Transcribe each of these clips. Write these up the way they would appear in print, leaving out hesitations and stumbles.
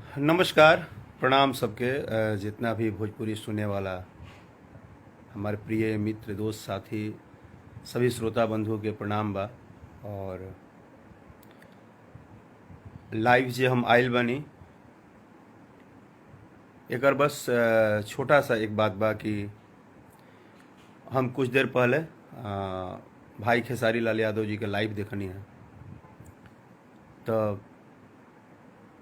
नमस्कार। प्रणाम सबके। जितना भी भोजपुरी सुनने वाला हमारे प्रिय मित्र दोस्त साथी सभी श्रोता बंधुओं के प्रणाम बा। और लाइव जे हम आइल बानी एकर बस छोटा सा एक बात बा कि हम कुछ देर पहले भाई खेसारी लाल यादव जी के लाइव देखनी है, तो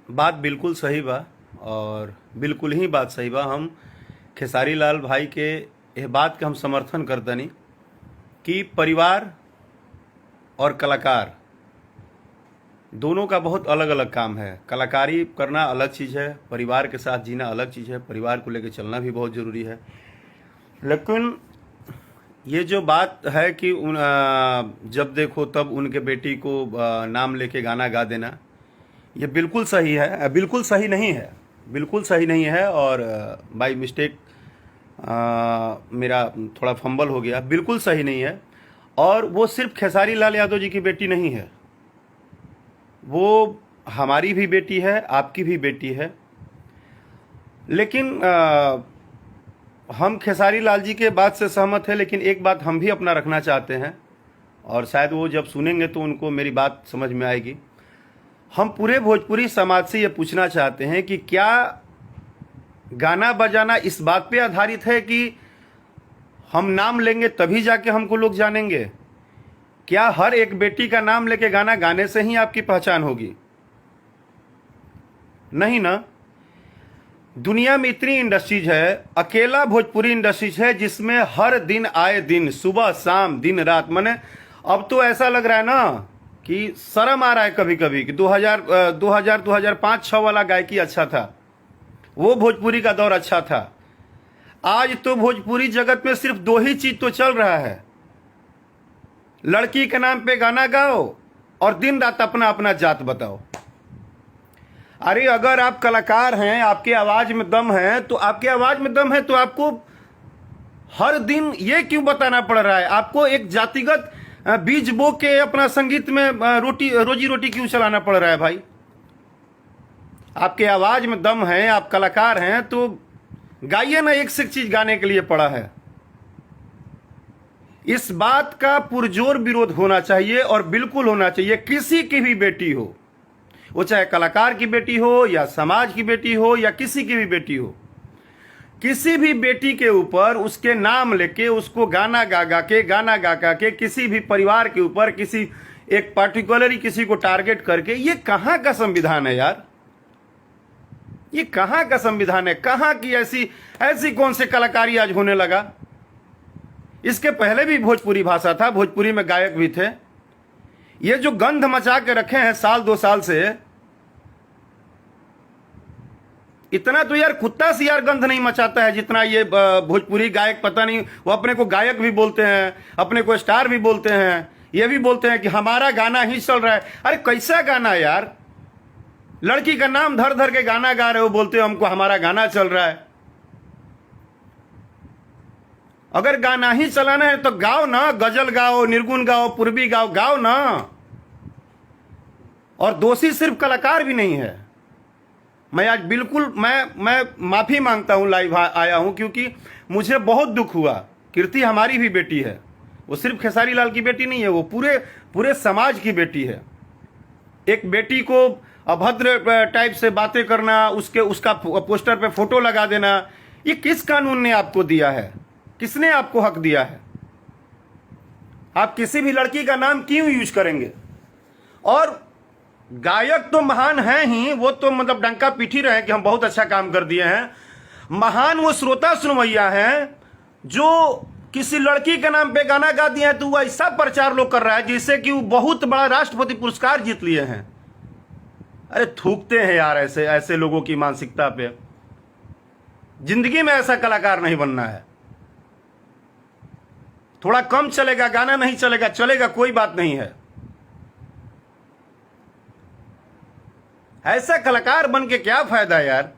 बात बिल्कुल सही बा और बिल्कुल ही बात सही बा। हम खेसारी लाल भाई के यह बात के हम समर्थन करतनी कि परिवार और कलाकार दोनों का बहुत अलग अलग काम है। कलाकारी करना अलग चीज़ है, परिवार के साथ जीना अलग चीज़ है, परिवार को लेकर चलना भी बहुत ज़रूरी है। लेकिन ये जो बात है कि जब देखो तब उनके बेटी को नाम लेके गाना गा देना, ये बिल्कुल सही है, बिल्कुल सही नहीं है, बिल्कुल सही नहीं है। और बाय मिस्टेक मेरा थोड़ा फंबल हो गया, बिल्कुल सही नहीं है। और वो सिर्फ खेसारी लाल यादव जी की बेटी नहीं है, वो हमारी भी बेटी है, आपकी भी बेटी है। लेकिन हम खेसारी लाल जी के बात से सहमत हैं, लेकिन एक बात हम भी अपना रखना चाहते हैं और शायद वो जब सुनेंगे तो उनको मेरी बात समझ में आएगी। हम पूरे भोजपुरी समाज से ये पूछना चाहते हैं कि क्या गाना बजाना इस बात पे आधारित है कि हम नाम लेंगे तभी जाके हमको लोग जानेंगे? क्या हर एक बेटी का नाम लेके गाना गाने से ही आपकी पहचान होगी? नहीं ना। दुनिया में इतनी इंडस्ट्रीज है, अकेला भोजपुरी इंडस्ट्रीज है जिसमें हर दिन आए दिन सुबह शाम दिन रात, माने अब तो ऐसा लग रहा है ना कि शर्म आ रहा है कभी कभी कि 2005-6 वाला गायकी अच्छा था, वो भोजपुरी का दौर अच्छा था। आज तो भोजपुरी जगत में सिर्फ दो ही चीज तो चल रहा है, लड़की के नाम पे गाना गाओ और दिन रात अपना अपना जात बताओ। अरे अगर आप कलाकार हैं, आपके आवाज में दम है, तो आपके आवाज में दम है तो आपको हर दिन ये क्यों बताना पड़ रहा है? आपको एक जातिगत बीज बो के अपना संगीत में रोजी रोटी क्यों चलाना पड़ रहा है भाई? आपके आवाज में दम है, आप कलाकार हैं, तो गाइए ना, एक से एक चीज गाने के लिए पड़ा है। इस बात का पुरजोर विरोध होना चाहिए और बिल्कुल होना चाहिए। किसी की भी बेटी हो, वो चाहे कलाकार की बेटी हो या समाज की बेटी हो या किसी की भी बेटी हो, किसी भी बेटी के ऊपर उसके नाम लेके उसको गाना गा के किसी भी परिवार के ऊपर किसी एक पार्टिकुलरली किसी को टारगेट करके, ये कहां का संविधान है यार? ये कहां का संविधान है? कहां की ऐसी कौन से कलाकारी आज होने लगा? इसके पहले भी भोजपुरी भाषा था, भोजपुरी में गायक भी थे। ये जो गंध मचा के रखे हैं साल 2 साल से, इतना तो यार कुत्ता से यार गंध नहीं मचाता है जितना ये भोजपुरी गायक। पता नहीं, वो अपने को गायक भी बोलते हैं, अपने को स्टार भी बोलते हैं, ये भी बोलते हैं कि हमारा गाना ही चल रहा है। अरे कैसा गाना यार? लड़की का नाम धर धर के गाना गा रहे हो, बोलते हो हमको हमारा गाना चल रहा है। अगर गाना ही चलाना है तो गाओ ना, गजल गाओ, निर्गुण गाओ, पूर्वी गाओ, गाओ ना। और दोषी सिर्फ कलाकार भी नहीं है। मैं आज बिल्कुल मैं माफी मांगता हूं, लाइव आया हूं क्योंकि मुझे बहुत दुख हुआ। कीर्ति हमारी भी बेटी है, वो सिर्फ खेसारी लाल की बेटी नहीं है, वो पूरे समाज की बेटी है। एक बेटी को अभद्र टाइप से बातें करना, उसका पोस्टर पे फोटो लगा देना, ये किस कानून ने आपको दिया है? किसने आपको हक दिया है? आप किसी भी लड़की का नाम क्यों यूज करेंगे? और गायक तो महान हैं ही, वो तो मतलब डंका पीटी रहे कि हम बहुत अच्छा काम कर दिए हैं। महान वो श्रोता सुनवैया हैं जो किसी लड़की के नाम पे गाना गा दिए हैं, तो वो ऐसा प्रचार लोग कर रहा है जिससे कि वो बहुत बड़ा राष्ट्रपति पुरस्कार जीत लिए हैं। अरे थूकते हैं यार ऐसे लोगों की मानसिकता पे। जिंदगी में ऐसा कलाकार नहीं बनना है। थोड़ा कम चलेगा, गाना नहीं चलेगा, चलेगा, कोई बात नहीं है। ऐसा कलाकार बन के क्या फायदा यार?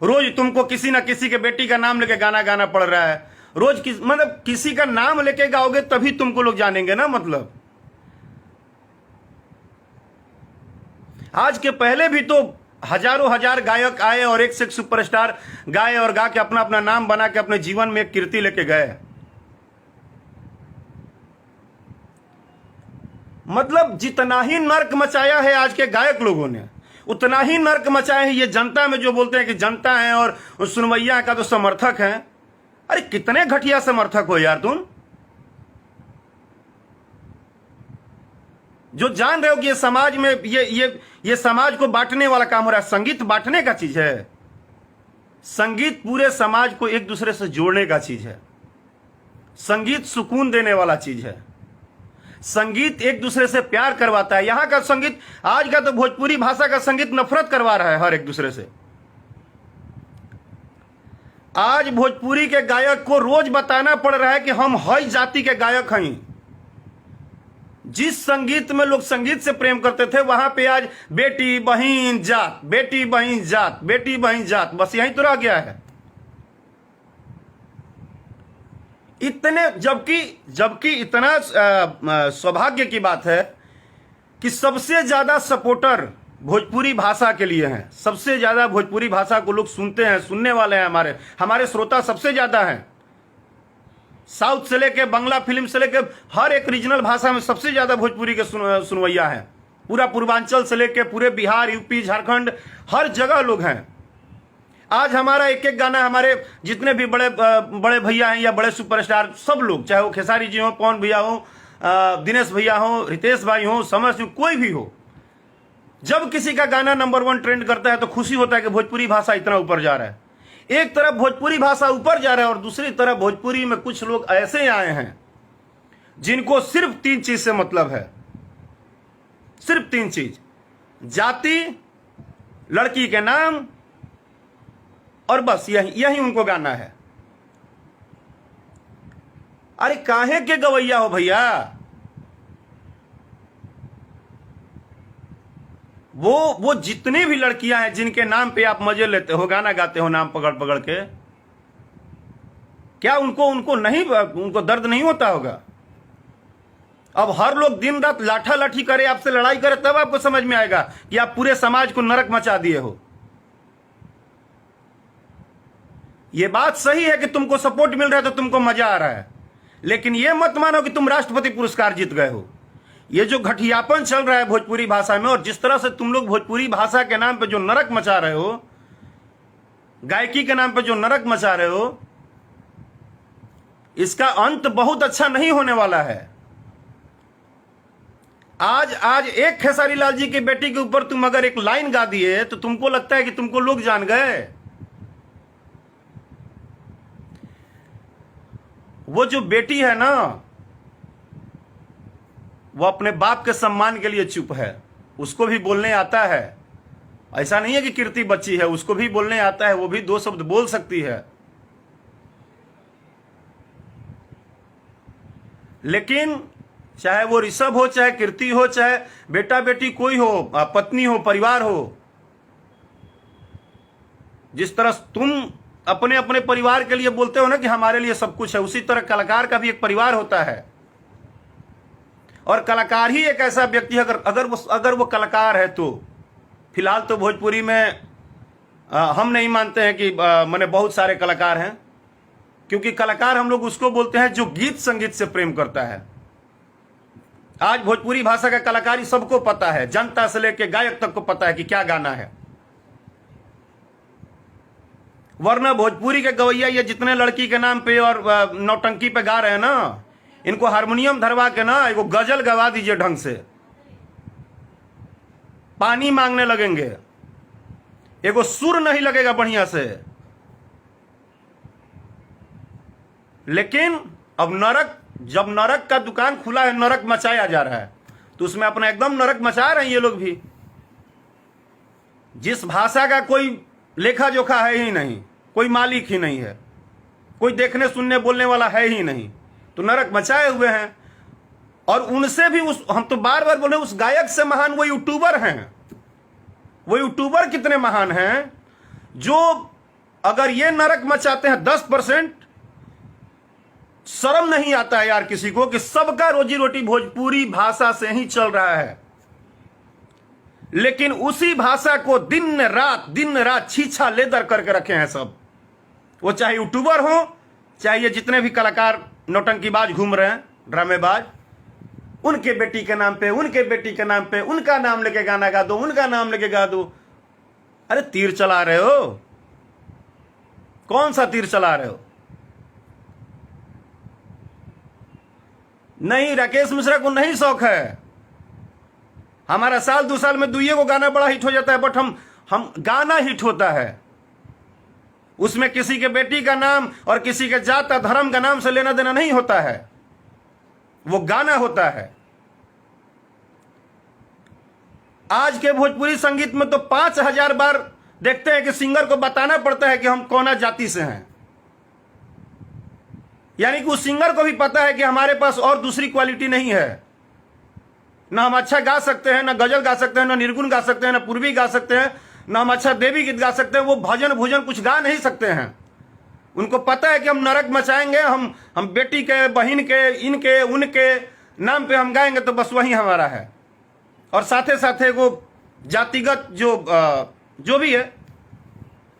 रोज तुमको किसी ना किसी के बेटी का नाम लेके गाना गाना पड़ रहा है। रोज मतलब किसी का नाम लेके गाओगे तभी तुमको लोग जानेंगे ना। मतलब आज के पहले भी तो हजारों हजार गायक आए और एक से एक सुपरस्टार गाए और गा के अपना अपना नाम बना के अपने जीवन में एक कीर्ति लेके गए। मतलब जितना ही नर्क मचाया है आज के गायक लोगों ने, उतना ही नर्क मचाया है ये जनता में, जो बोलते हैं कि जनता है और सुनवैया का तो समर्थक है। अरे कितने घटिया समर्थक हो यार तुम, जो जान रहे हो कि ये समाज में ये समाज को बांटने वाला काम हो रहा है। संगीत बांटने का चीज है, संगीत पूरे समाज को एक दूसरे से जोड़ने का चीज है, संगीत सुकून देने वाला चीज है, संगीत एक दूसरे से प्यार करवाता है। यहां का संगीत, आज का तो भोजपुरी भाषा का संगीत नफरत करवा रहा है हर एक दूसरे से। आज भोजपुरी के गायक को रोज बताना पड़ रहा है कि हम हई जाति के गायक हैं। जिस संगीत में लोग संगीत से प्रेम करते थे, वहां पे आज बेटी बहिन जात, बेटी बहिन जात, बेटी बहिन जात, बस यहीं तो रह गया है। इतने जबकि इतना सौभाग्य की बात है कि सबसे ज्यादा सपोर्टर भोजपुरी भाषा के लिए हैं। सबसे ज्यादा भोजपुरी भाषा को लोग सुनते हैं, सुनने वाले हैं, हमारे श्रोता सबसे ज्यादा हैं। साउथ से लेके बांग्ला फिल्म से लेके हर एक रीजनल भाषा में सबसे ज्यादा भोजपुरी के सुनवैया हैं। पूरा पूर्वांचल से लेके पूरे बिहार, यूपी, झारखंड, हर जगह लोग हैं। आज हमारा एक एक गाना, हमारे जितने भी बड़े भैया हैं या बड़े सुपरस्टार, सब लोग, चाहे वो खेसारी जी हो, पवन भैया हो, दिनेश भैया हो, रितेश भाई हो, समर सिंह, कोई भी हो, जब किसी का गाना नंबर 1 ट्रेंड करता है तो खुशी होता है कि भोजपुरी भाषा इतना ऊपर जा रहा है। एक तरफ भोजपुरी भाषा ऊपर जा रहा है और दूसरी तरफ भोजपुरी में कुछ लोग ऐसे आए हैं जिनको सिर्फ 3 चीज से मतलब है, सिर्फ 3 चीज: जाति, लड़की के नाम, और बस यही उनको गाना है। अरे काहे के गवैया हो भैया? वो जितनी भी लड़कियां हैं जिनके नाम पे आप मजे लेते हो, गाना गाते हो नाम पकड़ पकड़ के, क्या उनको दर्द नहीं होता होगा? अब हर लोग दिन रात लाठा लाठी करे, आपसे लड़ाई करे, तब आपको समझ में आएगा कि आप पूरे समाज को नरक मचा दिए हो। ये बात सही है कि तुमको सपोर्ट मिल रहा है तो तुमको मजा आ रहा है, लेकिन ये मत मानो कि तुम राष्ट्रपति पुरस्कार जीत गए हो। ये जो घटियापन चल रहा है भोजपुरी भाषा में, और जिस तरह से तुम लोग भोजपुरी भाषा के नाम पे जो नरक मचा रहे हो, गायकी के नाम पे जो नरक मचा रहे हो, इसका अंत बहुत अच्छा नहीं होने वाला है। आज एक खेसारी लाल जी की बेटी के ऊपर तुम अगर एक लाइन गा दिए तो तुमको लगता है कि तुमको लोग जान गए। वो जो बेटी है ना, वो अपने बाप के सम्मान के लिए चुप है, उसको भी बोलने आता है। ऐसा नहीं है कि कीर्ति बच्ची है, उसको भी बोलने आता है, वो भी 2 शब्द बोल सकती है। लेकिन चाहे वो ऋषभ हो, चाहे कीर्ति हो, चाहे बेटा बेटी कोई हो, पत्नी हो, परिवार हो, जिस तरह तुम अपने अपने परिवार के लिए बोलते हो ना कि हमारे लिए सब कुछ है, उसी तरह कलाकार का भी एक परिवार होता है। और कलाकार ही एक ऐसा व्यक्ति है, अगर वो कलाकार है तो। फिलहाल तो भोजपुरी में हम नहीं मानते हैं कि माने बहुत सारे कलाकार हैं, क्योंकि कलाकार हम लोग उसको बोलते हैं जो गीत संगीत से प्रेम करता है। आज भोजपुरी भाषा का कलाकारी सबको पता है, जनता से लेकर गायक तक को पता है कि क्या गाना है। वरना भोजपुरी के गवैया ये जितने लड़की के नाम पे और नौटंकी पे गा रहे हैं ना, इनको हारमोनियम धरवा के ना एगो गजल गवा दीजिए ढंग से, पानी मांगने लगेंगे, एगो सुर नहीं लगेगा बढ़िया से। लेकिन अब जब नरक का दुकान खुला है, नरक मचाया जा रहा है, तो उसमें अपना एकदम नरक मचा रहे हैं ये लोग भी। जिस भाषा का कोई लेखा जोखा है ही नहीं, कोई मालिक ही नहीं है, कोई देखने सुनने बोलने वाला है ही नहीं, तो नरक मचाए हुए हैं। और उनसे भी हम तो बार बार बोल रहे हैं, उस गायक से महान वो यूट्यूबर हैं। वो यूट्यूबर कितने महान हैं जो अगर ये नरक मचाते हैं 10%, शर्म नहीं आता है यार किसी को कि सबका रोजी रोटी भोजपुरी भाषा से ही चल रहा है। लेकिन उसी भाषा को दिन रात छीछा लेदर करके रखे हैं सब। वो चाहे यूट्यूबर हो, चाहे ये जितने भी कलाकार नौटंकीबाज घूम रहे हैं, ड्रामेबाज, उनके बेटी के नाम पे, उनके बेटी के नाम पे, उनका नाम लेके गाना गा दो, उनका नाम लेके गा दो। अरे तीर चला रहे हो, कौन सा तीर चला रहे हो? नहीं, राकेश मिश्रा को नहीं शौक है। हमारा साल 2 साल में दुइये को गाना बड़ा हिट हो जाता है, बट हम गाना हिट होता है, उसमें किसी के बेटी का नाम और किसी के जात धर्म का नाम से लेना देना नहीं होता है, वो गाना होता है। आज के भोजपुरी संगीत में तो 5000 बार देखते हैं कि सिंगर को बताना पड़ता है कि हम कौन जाति से हैं, यानी कि उस सिंगर को भी पता है कि हमारे पास और दूसरी क्वालिटी नहीं है, ना हम अच्छा गा सकते हैं, ना गजल गा सकते हैं, ना निर्गुण गा सकते हैं, ना पूर्वी गा सकते हैं, ना हम अच्छा देवी गीत गा सकते हैं। वो भजन भोजन कुछ गा नहीं सकते हैं। उनको पता है कि हम नरक मचाएंगे, हम बेटी के, बहन के, इनके उनके नाम पे हम गाएंगे तो बस वही हमारा है। और साथे साथे वो जातिगत जो भी है,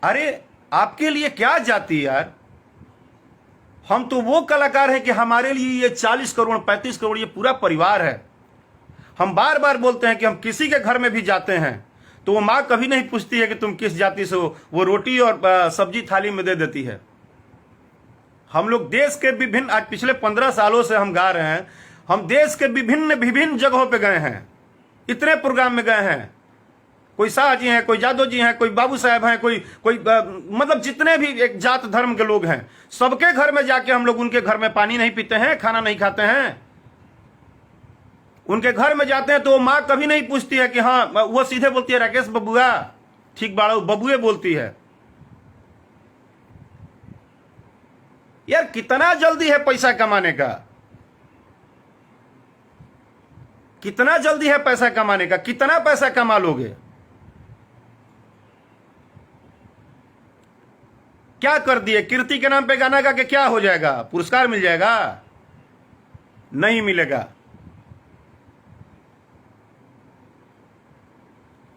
अरे आपके लिए क्या जाति यार? हम तो वो कलाकार हैं कि हमारे लिए ये 40 करोड़ 35 करोड़ ये पूरा परिवार है। हम बार बार बोलते हैं कि हम किसी के घर में भी जाते हैं तो वो माँ कभी नहीं पूछती है कि तुम किस जाति से हो, वो रोटी और सब्जी थाली में दे देती है। हम लोग देश के विभिन्न, आज पिछले 15 सालों से हम गा रहे हैं, हम देश के विभिन्न जगहों पे गए हैं, इतने प्रोग्राम में गए हैं। कोई शाह जी हैं, कोई जादव जी हैं, कोई बाबू साहब हैं, कोई मतलब जितने भी एक जात धर्म के लोग हैं, सबके घर में जाके हम लोग उनके घर में पानी नहीं पीते हैं, खाना नहीं खाते हैं। उनके घर में जाते हैं तो वो माँ कभी नहीं पूछती है कि हाँ, वो सीधे बोलती है राकेश बबुआ ठीक बाड़ा, बबुए बोलती है। यार कितना जल्दी है पैसा कमाने का, कितना जल्दी है पैसा कमाने का, कितना पैसा कमा लोगे? क्या कर दिए? कीर्ति के नाम पे गाना गा के क्या हो जाएगा? पुरस्कार मिल जाएगा? नहीं मिलेगा।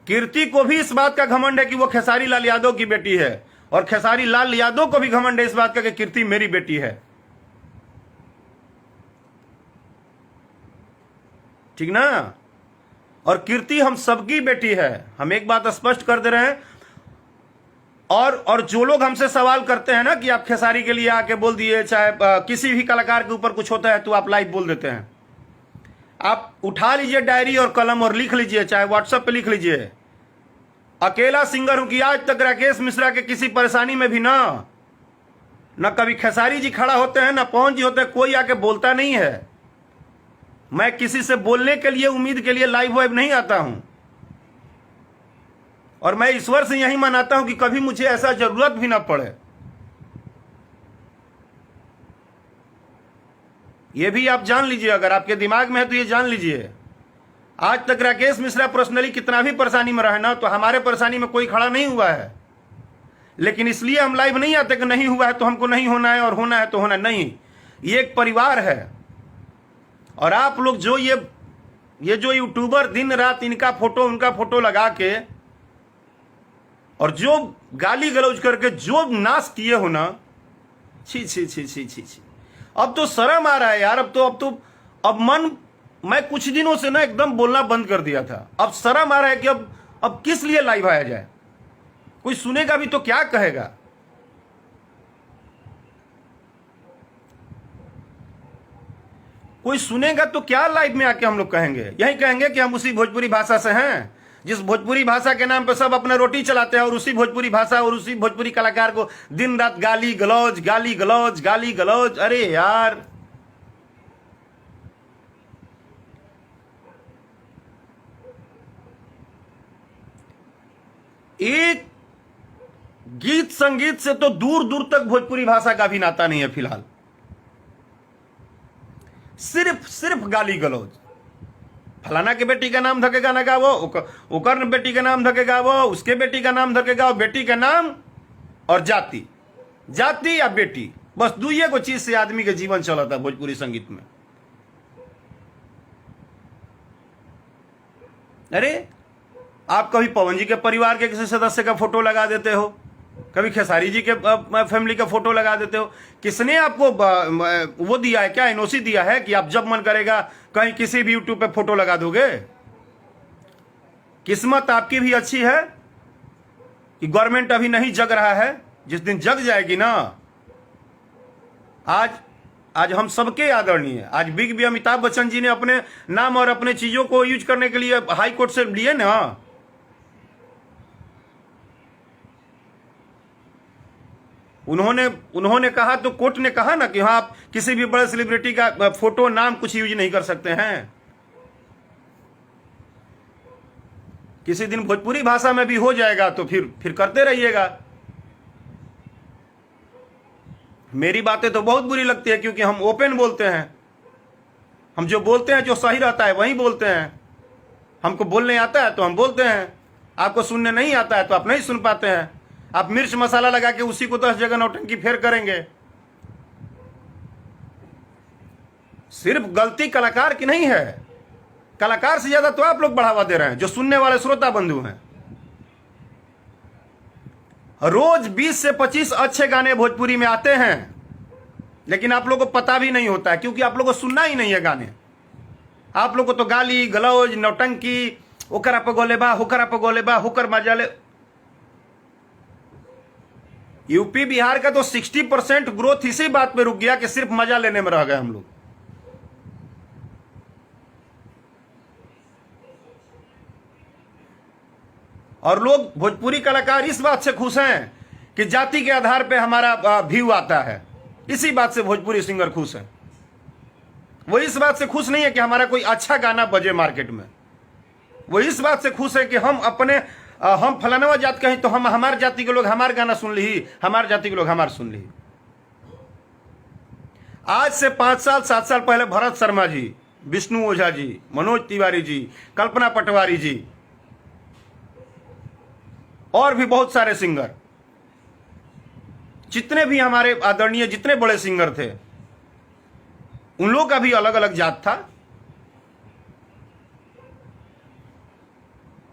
कीर्ति को भी इस बात का घमंड है कि वो खेसारी लाल यादव की बेटी है, और खेसारी लाल यादव को भी घमंड है इस बात का कि कीर्ति मेरी बेटी है। ठीक ना? और कीर्ति हम सबकी बेटी है, हम एक बात स्पष्ट कर दे रहे हैं। और जो लोग हमसे सवाल करते हैं ना कि आप खेसारी के लिए आके बोल दिए, चाहे किसी भी कलाकार के ऊपर कुछ होता है तो आप लाइव बोल देते हैं, आप उठा लीजिए डायरी और कलम और लिख लीजिए, चाहे व्हाट्सएप पे लिख लीजिए। अकेला सिंगर हूं कि आज तक राकेश मिश्रा के किसी परेशानी में भी ना कभी खेसारी जी खड़ा होते हैं, ना पवन जी होते हैं, कोई आके बोलता नहीं है। मैं किसी से बोलने के लिए, उम्मीद के लिए लाइव वाइव नहीं आता हूं, और मैं ईश्वर से यही मनाता हूं कि कभी मुझे ऐसा जरूरत भी ना पड़े। ये भी आप जान लीजिए, अगर आपके दिमाग में है तो ये जान लीजिए, आज तक राकेश मिश्रा पर्सनली कितना भी परेशानी में रहे ना, तो हमारे परेशानी में कोई खड़ा नहीं हुआ है। लेकिन इसलिए हम लाइव नहीं आते कि नहीं हुआ है तो हमको नहीं होना है, और होना है तो होना नहीं। ये एक परिवार है। और आप लोग जो ये जो यूट्यूबर दिन रात इनका फोटो उनका फोटो लगा के और जो गाली गलौज करके जो नाश किए हो ना, छी छी छी छी छी छी, अब तो शर्म आ रहा है यार। अब मैं कुछ दिनों से ना एकदम बोलना बंद कर दिया था। अब शर्म आ रहा है कि अब किस लिए लाइव आया जाए? कोई सुनेगा भी तो क्या कहेगा? कोई सुनेगा तो क्या लाइव में आके हम लोग कहेंगे? यही कहेंगे कि हम उसी भोजपुरी भाषा से हैं जिस भोजपुरी भाषा के नाम पे सब अपना रोटी चलाते हैं, और उसी भोजपुरी भाषा और उसी भोजपुरी कलाकार को दिन रात गाली गलौज गाली गलौज गाली गलौज। अरे यार, एक गीत संगीत से तो दूर दूर तक भोजपुरी भाषा का भी नाता नहीं है फिलहाल। सिर्फ गाली गलौज। फलाना के बेटी का नाम धके गाना गावो, ओकर बेटी का नाम धके गावो, उसके बेटी का नाम धके गाओ। बेटी का नाम और जाति या बेटी, बस दुइये को चीज से आदमी के जीवन चला था भोजपुरी संगीत में। अरे आप कभी पवन जी के परिवार के किसी सदस्य का फोटो लगा देते हो, कभी खेसारी जी के फैमिली का फोटो लगा देते हो। किसने आपको वो दिया है, क्या एनओसी दिया है कि आप जब मन करेगा कहीं किसी भी यूट्यूब पे फोटो लगा दोगे? किस्मत आपकी भी अच्छी है कि गवर्नमेंट अभी नहीं जग रहा है। जिस दिन जग जाएगी ना, आज हम सबके आदरणीय, आज बिग बी अमिताभ बच्चन जी ने अपने नाम और अपने चीजों को यूज करने के लिए हाई कोर्ट से लिए ना। उन्होंने कहा तो कोर्ट ने कहा ना कि हाँ, आप किसी भी बड़े सेलिब्रिटी का फोटो, नाम कुछ यूज नहीं कर सकते हैं। किसी दिन भोजपुरी भाषा में भी हो जाएगा तो फिर करते रहिएगा। मेरी बातें तो बहुत बुरी लगती है क्योंकि हम ओपन बोलते हैं। हम जो बोलते हैं, जो सही रहता है वही बोलते हैं। हमको बोलने आता है तो हम बोलते हैं, आपको सुनने नहीं आता है तो आप नहीं सुन पाते हैं। आप मिर्च मसाला लगा के उसी को 10 जगह नौटंकी फेर करेंगे। सिर्फ गलती कलाकार की नहीं है, कलाकार से ज्यादा तो आप लोग बढ़ावा दे रहे हैं, जो सुनने वाले श्रोता बंधु हैं। रोज 20 से 25 अच्छे गाने भोजपुरी में आते हैं, लेकिन आप लोगों को पता भी नहीं होता है क्योंकि आप लोगों को सुनना ही नहीं है गाने। आप लोगों को तो गाली गलौज, नौटंकी, ओकरा पे गोले बा, होकरा पे गोले बा, होकर मजाले। यूपी बिहार का तो 60% ग्रोथ इसी बात पे रुक गया कि सिर्फ मजा लेने में रह गए हम लोग। और लोग, भोजपुरी कलाकार इस बात से खुश हैं कि जाति के आधार पे हमारा व्यू आता है। इसी बात से भोजपुरी सिंगर खुश हैं। वो इस बात से खुश नहीं है कि हमारा कोई अच्छा गाना बजे मार्केट में। वो इस बात से खुश है कि हम फलानवा जात कहीं तो हम हमारे जाति के लोग हमारे गाना सुन ली, हमारे जाति के लोग हमारे सुन ली। आज से 5 साल 7 साल पहले भरत शर्मा जी, विष्णु ओझा जी, मनोज तिवारी जी, कल्पना पटवारी जी और भी बहुत सारे सिंगर, जितने भी हमारे आदरणीय जितने बड़े सिंगर थे, उन लोगों का भी अलग अलग जात था।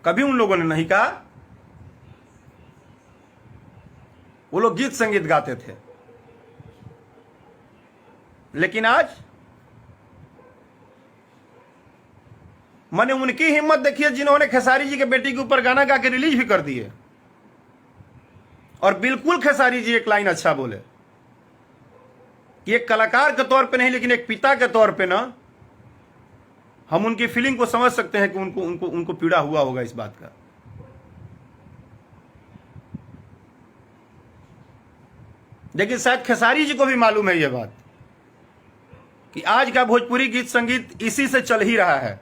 कभी उन लोगों ने नहीं कहा। वो लोग गीत संगीत गाते थे। लेकिन आज मैंने उनकी हिम्मत देखी है जिन्होंने खेसारी जी के बेटी के ऊपर गाना गा के रिलीज भी कर दिए। और बिल्कुल खेसारी जी एक लाइन अच्छा बोले कि एक कलाकार के तौर पे नहीं, लेकिन एक पिता के तौर पे ना, हम उनकी फीलिंग को समझ सकते हैं कि उनको पीड़ा हुआ होगा इस बात का। लेकिन शायद खेसारी जी को भी मालूम है यह बात कि आज का भोजपुरी गीत संगीत इसी से चल ही रहा है।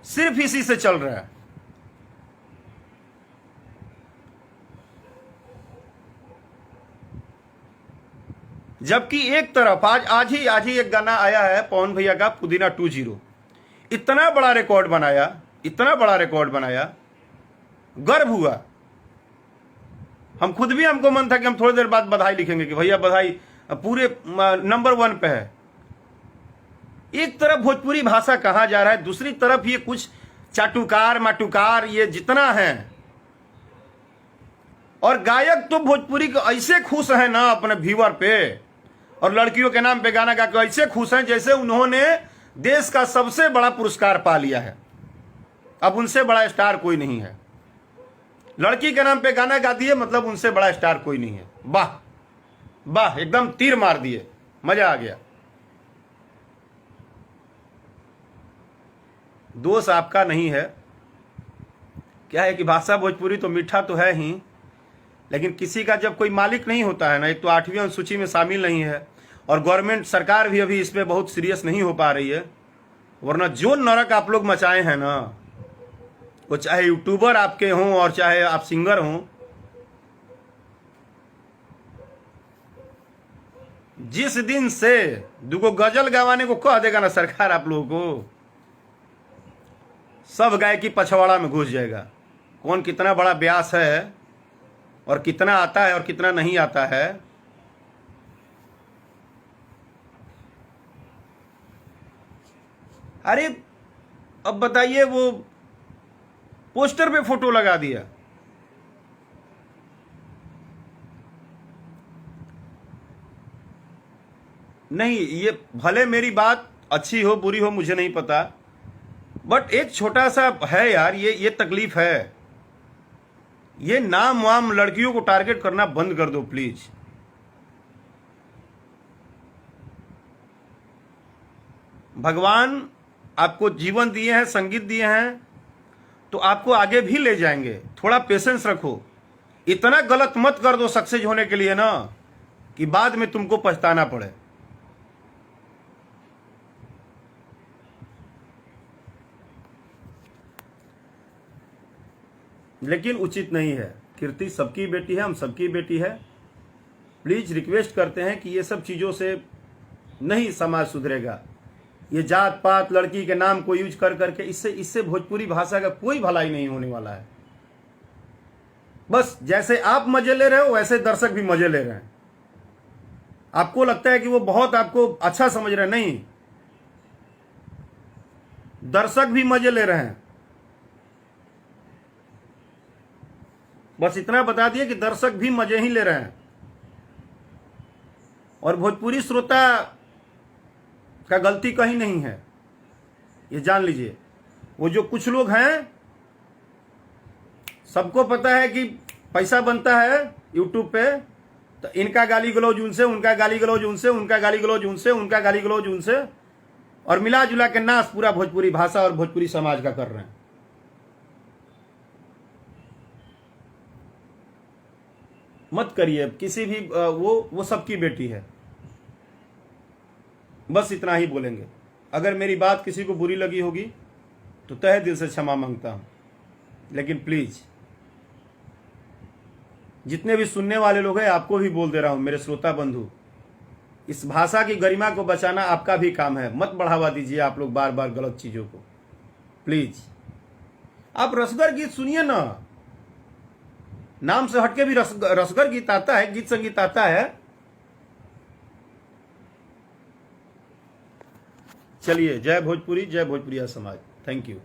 सिर्फ इसी से चल रहा है। जबकि एक तरफ आज ही एक गाना आया है पवन भैया का, पुदीना 20। इतना बड़ा रिकॉर्ड बनाया, इतना बड़ा रिकॉर्ड बनाया, गर्व हुआ। हम खुद भी, हमको मन था कि हम थोड़ी देर बाद बधाई लिखेंगे कि भैया बधाई पूरे नंबर 1 पे है। एक तरफ भोजपुरी भाषा कहा जा रहा है, दूसरी तरफ ये कुछ चाटुकार माटुकार ये जितना है, और गायक तो भोजपुरी को ऐसे खुश है ना अपने व्यूअर पे, और लड़कियों के नाम पे गाना गा के ऐसे खुश हैं जैसे उन्होंने देश का सबसे बड़ा पुरस्कार पा लिया है। अब उनसे बड़ा स्टार कोई नहीं है। लड़की के नाम पे गाना गा दिए, मतलब उनसे बड़ा स्टार कोई नहीं है। वाह वाह, एकदम तीर मार दिए, मजा आ गया। दोष आपका नहीं है। क्या है कि भाषा भोजपुरी तो मीठा तो है ही, लेकिन किसी का जब कोई मालिक नहीं होता है ना, एक तो 8वीं अनुसूची में शामिल नहीं है, और गवर्नमेंट सरकार भी अभी इस पे बहुत सीरियस नहीं हो पा रही है। वरना जो नरक आप लोग मचाए हैं ना, वो चाहे यूट्यूबर आपके हों और चाहे आप सिंगर हों, जिस दिन से दुगो गजल गवाने को कह देगा ना सरकार आप लोगों को, सब गायकी पछवाड़ा में घुस जाएगा। कौन कितना बड़ा ब्यास है और कितना आता है और कितना नहीं आता है, अरे अब बताइए, वो पोस्टर पे फोटो लगा दिया। नहीं, ये भले मेरी बात अच्छी हो बुरी हो मुझे नहीं पता, बट एक छोटा सा है यार, ये तकलीफ है। ये नाम वाम लड़कियों को टारगेट करना बंद कर दो प्लीज। भगवान आपको जीवन दिए हैं, संगीत दिए हैं, तो आपको आगे भी ले जाएंगे। थोड़ा पेशेंस रखो। इतना गलत मत कर दो सक्सेस होने के लिए ना कि बाद में तुमको पछताना पड़े। लेकिन उचित नहीं है। कीर्ति सबकी बेटी है, हम सबकी बेटी है। प्लीज रिक्वेस्ट करते हैं कि ये सब चीजों से नहीं समाज सुधरेगा। ये जात पात लड़की के नाम को यूज कर करके इससे भोजपुरी भाषा का कोई भलाई नहीं होने वाला है। बस जैसे आप मजे ले रहे हो वैसे दर्शक भी मजे ले रहे हैं। आपको लगता है कि वो बहुत आपको अच्छा समझ रहे हैं, नहीं, दर्शक भी मजे ले रहे हैं। बस इतना बता दिए कि दर्शक भी मजे ही ले रहे हैं। और भोजपुरी श्रोता का गलती कहीं नहीं है, ये जान लीजिए। वो जो कुछ लोग हैं, सबको पता है कि पैसा बनता है यूट्यूब पे, तो इनका गाली गलौज उनसे, उनका गाली गलौज उनसे, उनका गाली गलौज उनसे, उनका गाली गलौज उनसे, और मिला जुला के नाश पूरा भोजपुरी भाषा और भोजपुरी समाज का कर रहे हैं। मत करिए किसी भी, वो सबकी बेटी है। बस इतना ही बोलेंगे। अगर मेरी बात किसी को बुरी लगी होगी तो तहे दिल से क्षमा मांगता हूं। लेकिन प्लीज जितने भी सुनने वाले लोग हैं, आपको भी बोल दे रहा हूं मेरे श्रोता बंधु, इस भाषा की गरिमा को बचाना आपका भी काम है। मत बढ़ावा दीजिए आप लोग बार बार गलत चीजों को। प्लीज आप रसगर गीत सुनिए ना, नाम से हटके भी रसगर गीत आता है, गीत संगीत आता है। चलिए, जय भोजपुरी, जय भोजपुरिया समाज। Thank you.